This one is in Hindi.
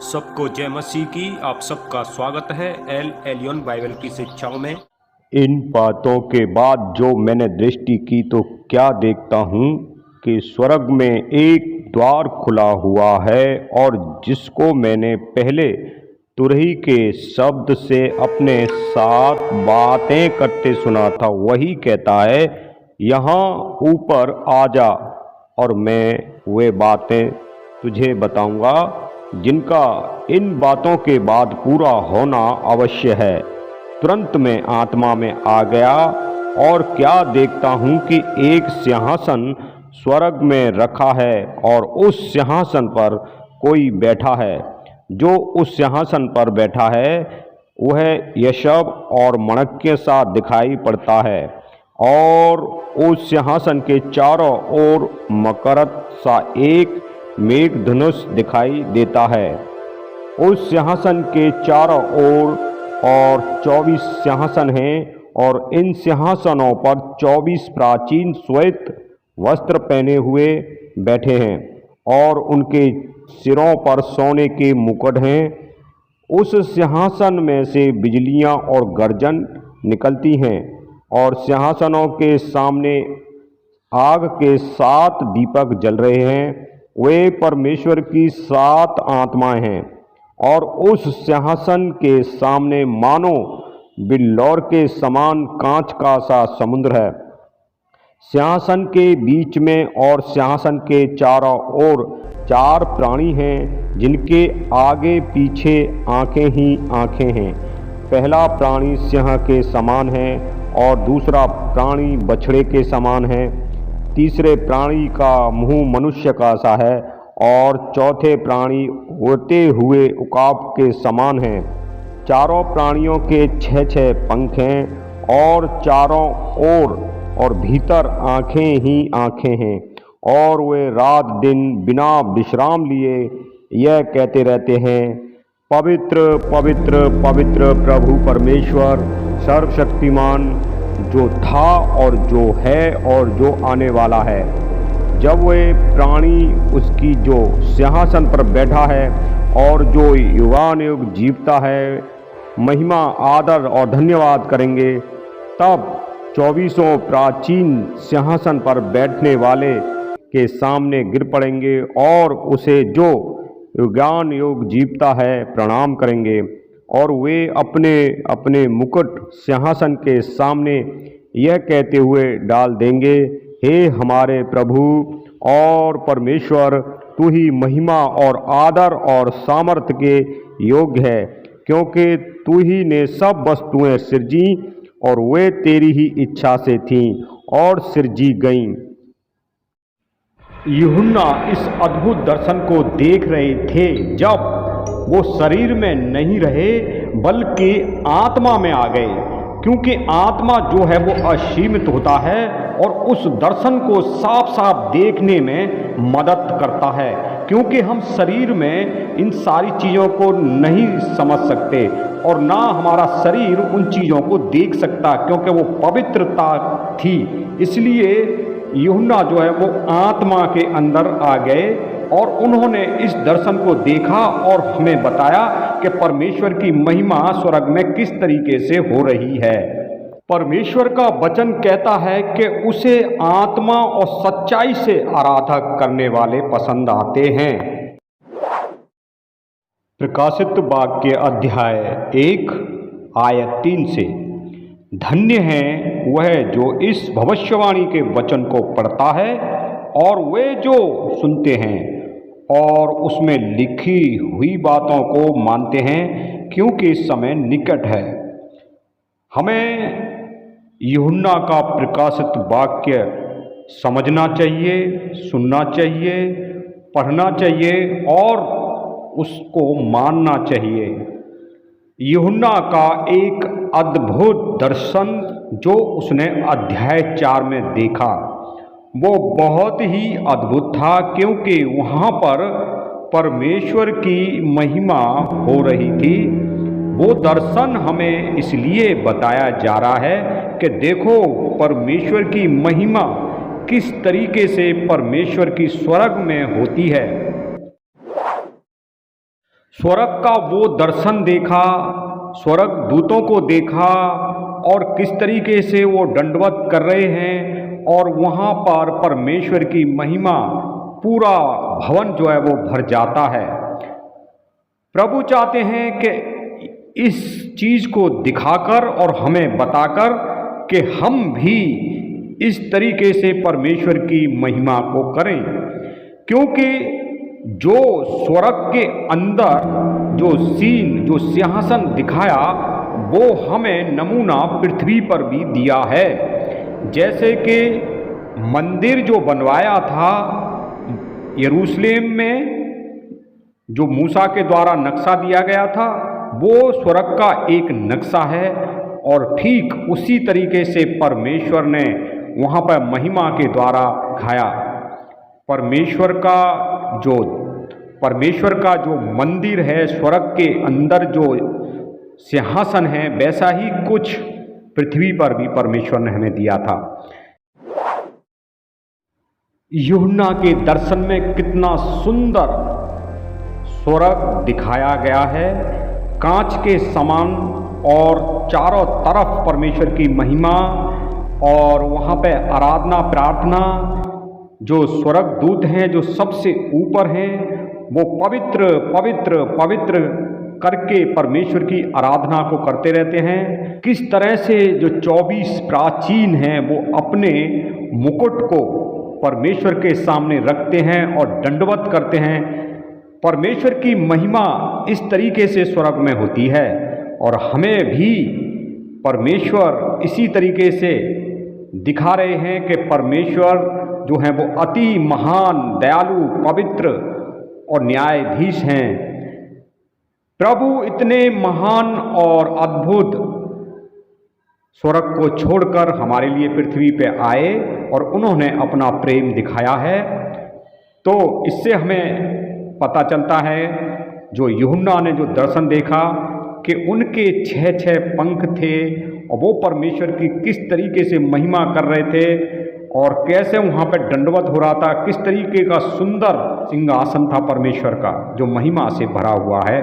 सबको जय मसीह की। आप सबका स्वागत है एल एलियन बाइबल की शिक्षाओं में। इन बातों के बाद जो मैंने दृष्टि की तो क्या देखता हूँ कि स्वर्ग में एक द्वार खुला हुआ है, और जिसको मैंने पहले तुरही के शब्द से अपने साथ बातें करते सुना था, वही कहता है, यहाँ ऊपर आ जा और मैं वे बातें तुझे बताऊंगा जिनका इन बातों के बाद पूरा होना अवश्य है। तुरंत मैं आत्मा में आ गया और क्या देखता हूँ कि एक सिंहासन स्वर्ग में रखा है, और उस सिंहासन पर कोई बैठा है। जो उस सिंहासन पर बैठा है वह यशब और मणक्य सा दिखाई पड़ता है, और उस सिंहासन के चारों ओर मकरत सा एक मेघधनुष दिखाई देता है। उस सिंहासन के चारों ओर और 24 सिंहासन हैं, और इन सिंहासनों पर 24 प्राचीन श्वेत वस्त्र पहने हुए बैठे हैं, और उनके सिरों पर सोने के मुकुट हैं। उस सिंहासन में से बिजलियां और गर्जन निकलती हैं, और सिंहासनों के सामने आग के 7 दीपक जल रहे हैं। वे परमेश्वर की 7 आत्माएं हैं, और उस सिंहासन के सामने मानो बिल्लौर के समान कांच का सा समुद्र है। सिंहासन के बीच में और सिंहासन के चारों ओर 4 प्राणी हैं, जिनके आगे पीछे आंखें ही आंखें हैं। पहला प्राणी सिंह के समान है, और दूसरा प्राणी बछड़े के समान है। तीसरे प्राणी का मुंह मनुष्य का सा है, और चौथे प्राणी उड़ते हुए उकाब के समान हैं। चारों प्राणियों के 6-6 पंख हैं, और चारों ओर और भीतर आंखें ही आंखें हैं, और वे रात दिन बिना विश्राम लिए यह कहते रहते हैं, पवित्र पवित्र पवित्र प्रभु परमेश्वर सर्वशक्तिमान, जो था और जो है और जो आने वाला है। जब वे प्राणी उसकी जो सिंहासन पर बैठा है और जो युगानुयुग जीवता है, महिमा आदर और धन्यवाद करेंगे, तब 24 प्राचीन सिंहासन पर बैठने वाले के सामने गिर पड़ेंगे और उसे जो युगानुयुग जीवता है प्रणाम करेंगे, और वे अपने अपने मुकुट सिंहासन के सामने यह कहते हुए डाल देंगे, हे हमारे प्रभु और परमेश्वर, तू ही महिमा और आदर और सामर्थ्य के योग्य है, क्योंकि तू ही ने सब वस्तुएं सृजी, और वे तेरी ही इच्छा से थीं और सृजी गईं। यूहन्ना इस अद्भुत दर्शन को देख रहे थे जब वो शरीर में नहीं रहे बल्कि आत्मा में आ गए, क्योंकि आत्मा जो है वो असीमित होता है और उस दर्शन को साफ साफ देखने में मदद करता है, क्योंकि हम शरीर में इन सारी चीज़ों को नहीं समझ सकते, और ना हमारा शरीर उन चीज़ों को देख सकता, क्योंकि वो पवित्रता थी। इसलिए यूहन्ना जो है वो आत्मा के अंदर आ गए, और उन्होंने इस दर्शन को देखा और हमें बताया कि परमेश्वर की महिमा स्वर्ग में किस तरीके से हो रही है। परमेश्वर का वचन कहता है कि उसे आत्मा और सच्चाई से आराधक करने वाले पसंद आते हैं। प्रकाशित वाक्य अध्याय 1 आयत 3 से, धन्य है वह जो इस भविष्यवाणी के वचन को पढ़ता है और वे जो सुनते हैं और उसमें लिखी हुई बातों को मानते हैं, क्योंकि समय निकट है। हमें यूहन्ना का प्रकाशित वाक्य समझना चाहिए, सुनना चाहिए, पढ़ना चाहिए और उसको मानना चाहिए। यूहन्ना का एक अद्भुत दर्शन जो उसने अध्याय 4 में देखा, वो बहुत ही अद्भुत था, क्योंकि वहाँ पर परमेश्वर की महिमा हो रही थी। वो दर्शन हमें इसलिए बताया जा रहा है कि देखो परमेश्वर की महिमा किस तरीके से परमेश्वर की स्वर्ग में होती है। स्वर्ग का वो दर्शन देखा, स्वर्ग दूतों को देखा और किस तरीके से वो दंडवत कर रहे हैं और वहाँ पर परमेश्वर की महिमा पूरा भवन जो है वो भर जाता है। प्रभु चाहते हैं कि इस चीज़ को दिखाकर और हमें बताकर कि हम भी इस तरीके से परमेश्वर की महिमा को करें, क्योंकि जो स्वर्ग के अंदर जो सीन, जो सिंहासन दिखाया, वो हमें नमूना पृथ्वी पर भी दिया है। जैसे कि मंदिर जो बनवाया था यरूशलेम में, जो मूसा के द्वारा नक्शा दिया गया था, वो स्वर्ग का एक नक्शा है। और ठीक उसी तरीके से परमेश्वर ने वहाँ पर महिमा के द्वारा दिखाया। परमेश्वर का जो मंदिर है, स्वर्ग के अंदर जो सिंहासन है, वैसा ही कुछ पृथ्वी पर भी परमेश्वर ने हमें दिया था। यूहन्ना के दर्शन में कितना सुंदर स्वर्ग दिखाया गया है, कांच के समान, और चारों तरफ परमेश्वर की महिमा, और वहाँ पे आराधना प्रार्थना, जो स्वर्गदूत हैं जो सबसे ऊपर हैं, वो पवित्र पवित्र पवित्र करके परमेश्वर की आराधना को करते रहते हैं। किस तरह से जो 24 प्राचीन हैं वो अपने मुकुट को परमेश्वर के सामने रखते हैं और दंडवत करते हैं। परमेश्वर की महिमा इस तरीके से स्वर्ग में होती है, और हमें भी परमेश्वर इसी तरीके से दिखा रहे हैं कि परमेश्वर जो हैं वो अति महान, दयालु, पवित्र और न्यायाधीश हैं। प्रभु इतने महान और अद्भुत स्वर्ग को छोड़कर हमारे लिए पृथ्वी पे आए और उन्होंने अपना प्रेम दिखाया है। तो इससे हमें पता चलता है, जो यूहन्ना ने जो दर्शन देखा कि उनके 6 पंख थे और वो परमेश्वर की किस तरीके से महिमा कर रहे थे और कैसे वहाँ पर दंडवत हो रहा था, किस तरीके का सुंदर सिंहासन था परमेश्वर का, जो महिमा से भरा हुआ है।